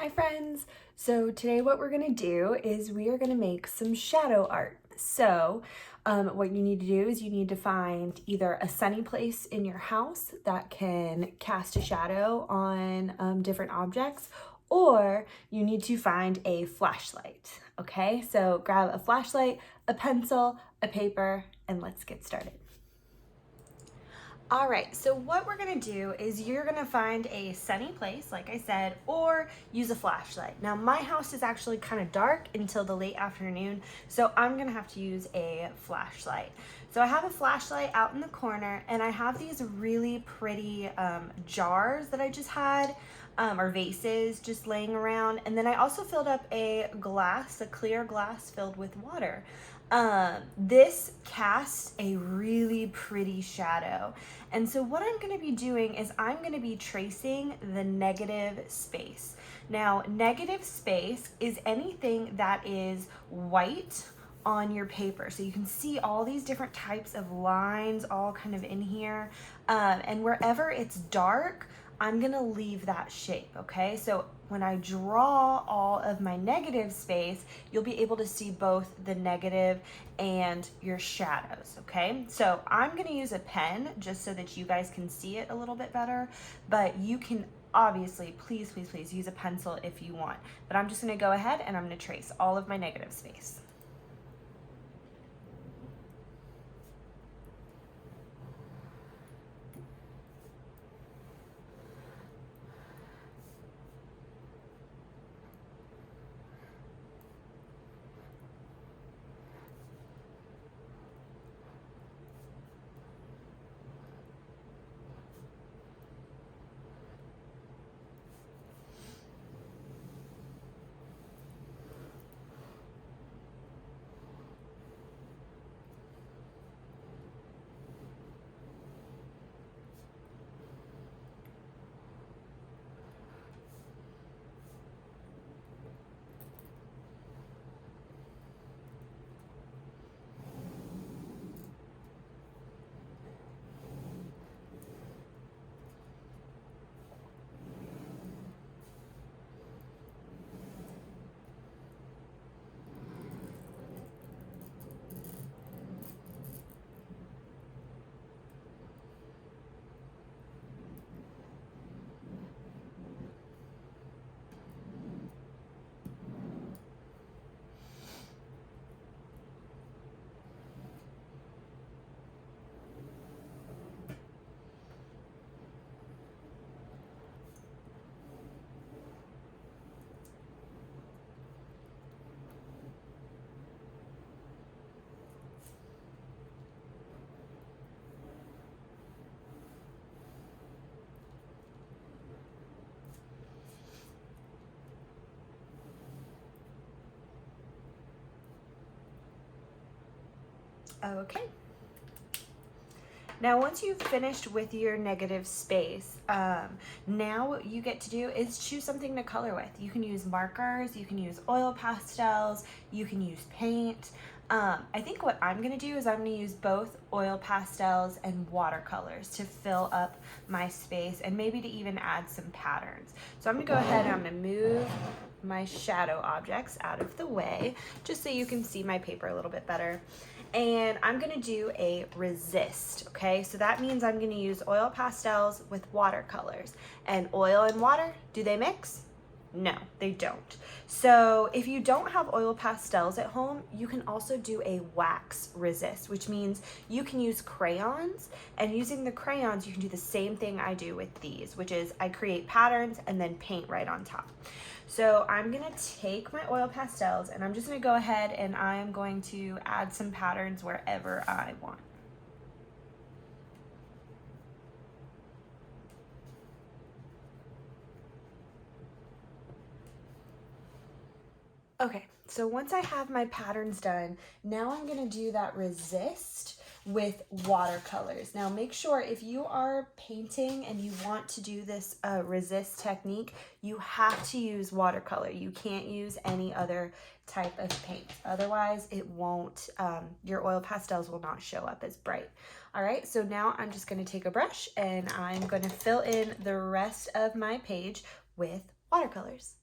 Hi friends! So today what we're going to do is we are going to make some shadow art. What you need to do is you need to find either a sunny place in your house that can cast a shadow on different objects, or you need to find a flashlight. Okay, so grab a flashlight, a pencil, a paper, and let's get started. All right, so what we're gonna do is you're gonna find a sunny place, like I said, or use a flashlight. Now, my house is actually kind of dark until the late afternoon, so I'm gonna have to use a flashlight. So I have a flashlight out in the corner, and I have these really pretty jars that I just had, or vases just laying around. And then I also filled up a glass, a clear glass filled with water. This casts a really pretty shadow. And so what I'm going to be doing is I'm going to be tracing the negative space. Now, negative space is anything that is white on your paper. So you can see all these different types of lines all kind of in here. And wherever it's dark, I'm gonna leave that shape, okay? So when I draw all of my negative space, you'll be able to see both the negative and your shadows, okay? So I'm gonna use a pen just so that you guys can see it a little bit better, but you can obviously, please use a pencil if you want. But I'm just gonna go ahead and I'm gonna trace all of my negative space. Okay. Now, once you've finished with your negative space, now what you get to do is choose something to color with. You can use markers, you can use oil pastels, you can use paint. I think what I'm gonna do is I'm gonna use both oil pastels and watercolors to fill up my space and maybe to even add some patterns. So I'm gonna go ahead and I'm gonna move my shadow objects out of the way just so you can see my paper a little bit better. And I'm gonna do a resist, okay? So that means I'm gonna use oil pastels with watercolors. And oil and water, do they mix? No, they don't. So if you don't have oil pastels at home, you can also do a wax resist, which means you can use crayons, and using the crayons, you can do the same thing I do with these, which is I create patterns and then paint right on top. So I'm gonna take my oil pastels and I'm just gonna go ahead and I'm going to add some patterns wherever I want. Okay, so once I have my patterns done, now I'm gonna do that resist with watercolors. Now make sure if you are painting and you want to do this resist technique, you have to use watercolor. You can't use any other type of paint. Otherwise it won't, your oil pastels will not show up as bright. All right, so now I'm just gonna take a brush and I'm gonna fill in the rest of my page with watercolors.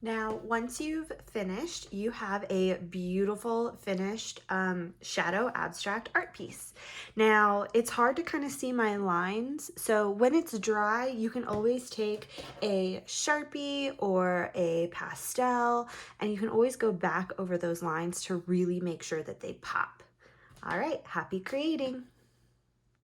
Now, once you've finished, you have a beautiful finished shadow abstract art piece. Now, it's hard to kind of see my lines, so when it's dry, you can always take a Sharpie or a pastel, and you can always go back over those lines to really make sure that they pop. All right, happy creating!